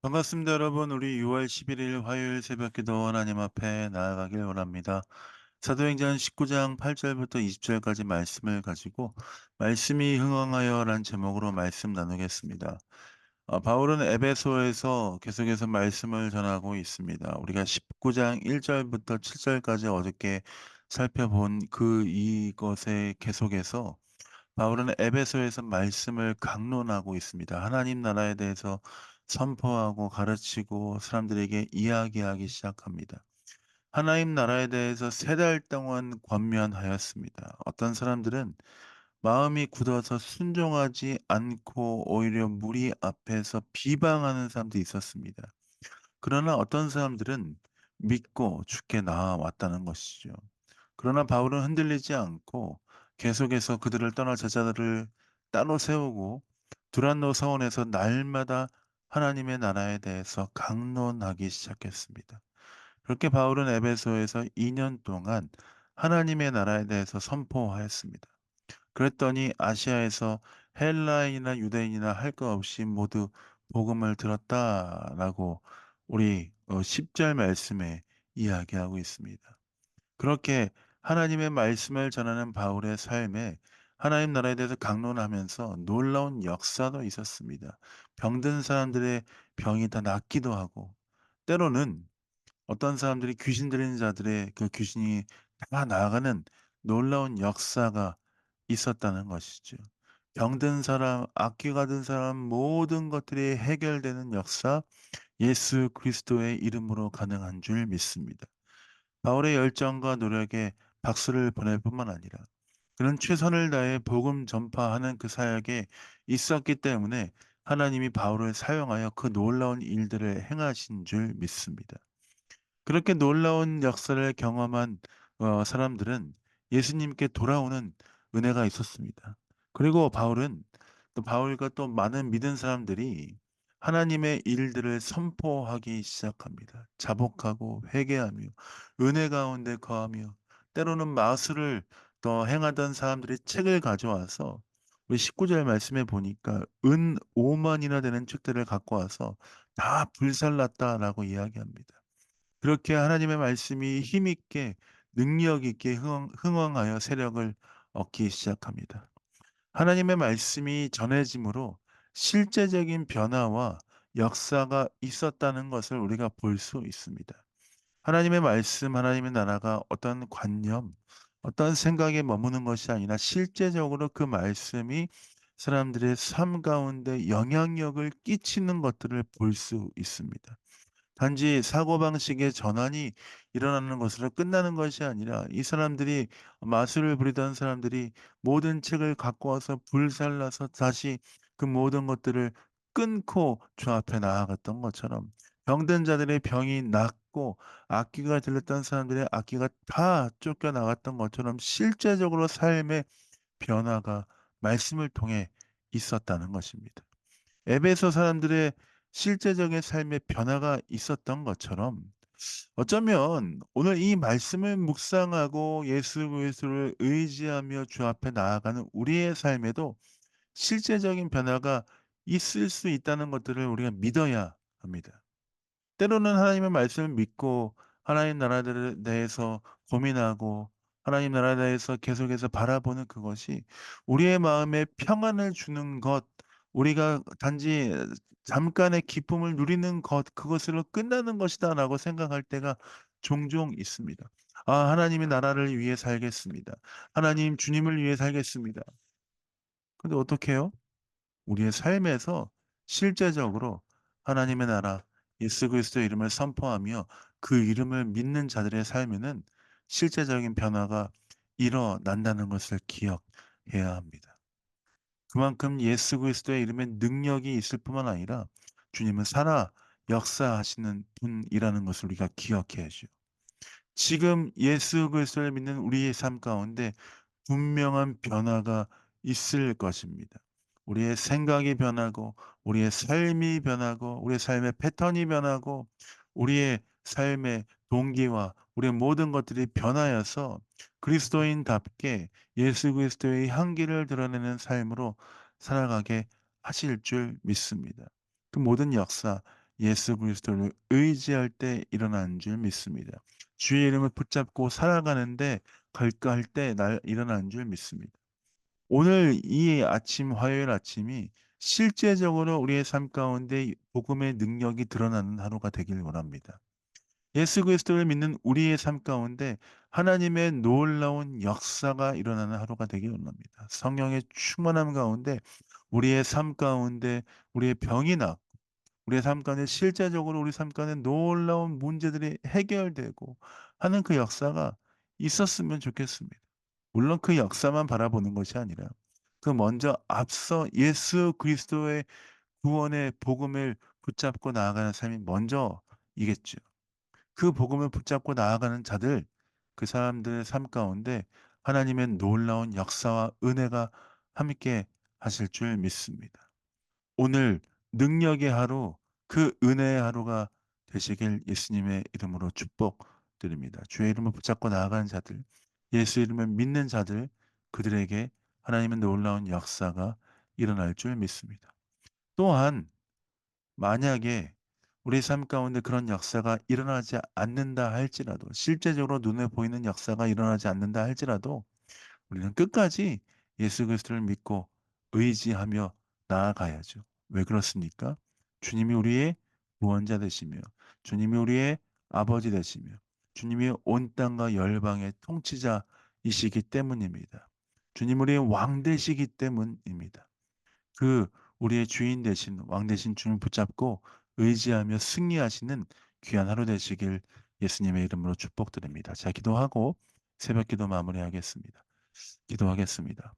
반갑습니다, 여러분. 우리 6월 11일 화요일 새벽 기도 하나님 앞에 나아가길 원합니다. 사도행전 19장 8절부터 20절까지 말씀을 가지고 말씀이 흥왕하여란 제목으로 말씀 나누겠습니다. 바울은 에베소에서 계속해서 말씀을 전하고 있습니다. 우리가 19장 1절부터 7절까지 어저께 살펴본 이것의 계속해서 바울은 에베소에서 말씀을 강론하고 있습니다. 하나님 나라에 대해서 선포하고 가르치고 사람들에게 이야기하기 시작합니다. 하나님 나라에 대해서 3달 동안 권면하였습니다. 어떤 사람들은 마음이 굳어서 순종하지 않고 오히려 무리 앞에서 비방하는 사람도 있었습니다. 그러나 어떤 사람들은 믿고 주께 나아왔다는 것이죠. 그러나 바울은 흔들리지 않고 계속해서 그들을 떠날 제자들을 따로 세우고 두란노 서원에서 날마다 하나님의 나라에 대해서 강론하기 시작했습니다. 그렇게 바울은 에베소에서 2년 동안 하나님의 나라에 대해서 선포하였습니다. 그랬더니 아시아에서 헬라인이나 유대인이나 할 것 없이 모두 복음을 들었다라고 우리 10절 말씀에 이야기하고 있습니다. 그렇게 하나님의 말씀을 전하는 바울의 삶에 하나님 나라에 대해서 강론하면서 놀라운 역사도 있었습니다. 병든 사람들의 병이 다 낫기도 하고 때로는 어떤 사람들이 귀신 들리는 자들의 그 귀신이 다 나아가는 놀라운 역사가 있었다는 것이죠. 병든 사람, 악귀가 든 사람 모든 것들이 해결되는 역사 예수 그리스도의 이름으로 가능한 줄 믿습니다. 바울의 열정과 노력에 박수를 보낼 뿐만 아니라 그는 최선을 다해 복음 전파하는 그 사역에 있었기 때문에 하나님이 바울을 사용하여 그 놀라운 일들을 행하신 줄 믿습니다. 그렇게 놀라운 역사를 경험한 사람들은 예수님께 돌아오는 은혜가 있었습니다. 그리고 바울은 또 바울과 또 많은 믿은 사람들이 하나님의 일들을 선포하기 시작합니다. 자복하고 회개하며 은혜 가운데 거하며 때로는 마술을 더 행하던 사람들이 책을 가져와서 우리 19절 말씀에 보니까 은 5만이나 되는 책들을 갖고 와서 다 불살랐다라고 이야기합니다. 그렇게 하나님의 말씀이 힘 있게 능력 있게 흥왕하여 세력을 얻기 시작합니다. 하나님의 말씀이 전해짐으로 실제적인 변화와 역사가 있었다는 것을 우리가 볼 수 있습니다. 하나님의 말씀, 하나님의 나라가 어떤 관념, 어떤 생각에 머무는 것이 아니라 실제적으로 그 말씀이 사람들의 삶 가운데 영향력을 끼치는 것들을 볼 수 있습니다. 단지 사고방식의 전환이 일어나는 것으로 끝나는 것이 아니라 이 사람들이 마술을 부리던 사람들이 모든 책을 갖고 와서 불살라서 다시 그 모든 것들을 끊고 주 앞에 나아갔던 것처럼 병든 자들의 병이 낫고 악귀가 들렸던 사람들의 악귀가 다 쫓겨나갔던 것처럼 실제적으로 삶의 변화가 말씀을 통해 있었다는 것입니다. 에베소 사람들의 실제적인 삶의 변화가 있었던 것처럼 어쩌면 오늘 이 말씀을 묵상하고 예수 그리스도를 의지하며 주 앞에 나아가는 우리의 삶에도 실제적인 변화가 있을 수 있다는 것들을 우리가 믿어야 합니다. 때로는 하나님의 말씀을 믿고 하나님 나라에 대해서 고민하고 하나님 나라에 대해서 계속해서 바라보는 그것이 우리의 마음에 평안을 주는 것, 우리가 단지 잠깐의 기쁨을 누리는 것, 그것으로 끝나는 것이다라고 생각할 때가 종종 있습니다. 아, 하나님의 나라를 위해 살겠습니다. 하나님 주님을 위해 살겠습니다. 근데 어떻게 해요? 우리의 삶에서 실제적으로 하나님의 나라 예수 그리스도의 이름을 선포하며 그 이름을 믿는 자들의 삶에는 실제적인 변화가 일어난다는 것을 기억해야 합니다. 그만큼 예수 그리스도의 이름에 능력이 있을 뿐만 아니라 주님은 살아 역사하시는 분이라는 것을 우리가 기억해야죠. 지금 예수 그리스도를 믿는 우리의 삶 가운데 분명한 변화가 있을 것입니다. 우리의 생각이 변하고 우리의 삶이 변하고 우리의 삶의 패턴이 변하고 우리의 삶의 동기와 우리의 모든 것들이 변하여서 그리스도인답게 예수 그리스도의 향기를 드러내는 삶으로 살아가게 하실 줄 믿습니다. 그 모든 역사 예수 그리스도를 의지할 때 일어나는 줄 믿습니다. 주의 이름을 붙잡고 살아가는데 갈까할 때 날 일어나는 줄 믿습니다. 오늘 이 아침 화요일 아침이 실제적으로 우리의 삶 가운데 복음의 능력이 드러나는 하루가 되길 원합니다. 예수 그리스도를 믿는 우리의 삶 가운데 하나님의 놀라운 역사가 일어나는 하루가 되길 원합니다. 성령의 충만함 가운데 우리의 삶 가운데 우리의 병이 낫고 우리의 삶 가운데 실제적으로 우리 삶 가운데 놀라운 문제들이 해결되고 하는 그 역사가 있었으면 좋겠습니다. 물론 그 역사만 바라보는 것이 아니라 그 먼저 앞서 예수 그리스도의 구원의 복음을 붙잡고 나아가는 삶이 먼저이겠죠. 그 복음을 붙잡고 나아가는 자들, 그 사람들의 삶 가운데 하나님의 놀라운 역사와 은혜가 함께 하실 줄 믿습니다. 오늘 능력의 하루, 그 은혜의 하루가 되시길 예수님의 이름으로 축복드립니다. 주의 이름을 붙잡고 나아가는 자들, 예수 이름을 믿는 자들, 그들에게 하나님의 놀라운 역사가 일어날 줄 믿습니다. 또한 만약에 우리 삶 가운데 그런 역사가 일어나지 않는다 할지라도, 실제적으로 눈에 보이는 역사가 일어나지 않는다 할지라도 우리는 끝까지 예수 그리스도를 믿고 의지하며 나아가야죠. 왜 그렇습니까? 주님이 우리의 구원자 되시며 주님이 우리의 아버지 되시며 주님이 온 땅과 열방의 통치자이시기 때문입니다. 주님 우리의 왕 되시기 때문입니다. 그 우리의 주인 되신 왕 되신 주님을 붙잡고 의지하며 승리하시는 귀한 하루 되시길 예수님의 이름으로 축복드립니다. 자, 기도하고 새벽 기도 마무리하겠습니다. 기도하겠습니다.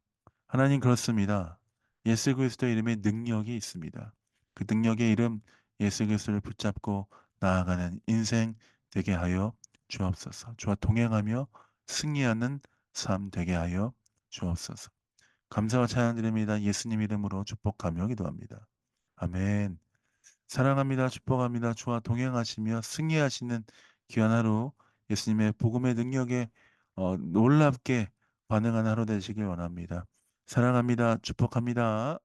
하나님 그렇습니다. 예수 그리스도의 이름에 능력이 있습니다. 그 능력의 이름 예수 그리스도를 붙잡고 나아가는 인생 되게 하여 주옵소서. 주와 동행하며 승리하는 삶 되게 하여 주옵소서. 감사와 찬양드립니다. 예수님 이름으로 축복하며 기도합니다. 아멘. 사랑합니다. 축복합니다. 주와 동행하시며 승리하시는 귀한 하루 예수님의 복음의 능력에 놀랍게 반응하는 하루 되시길 원합니다. 사랑합니다. 축복합니다.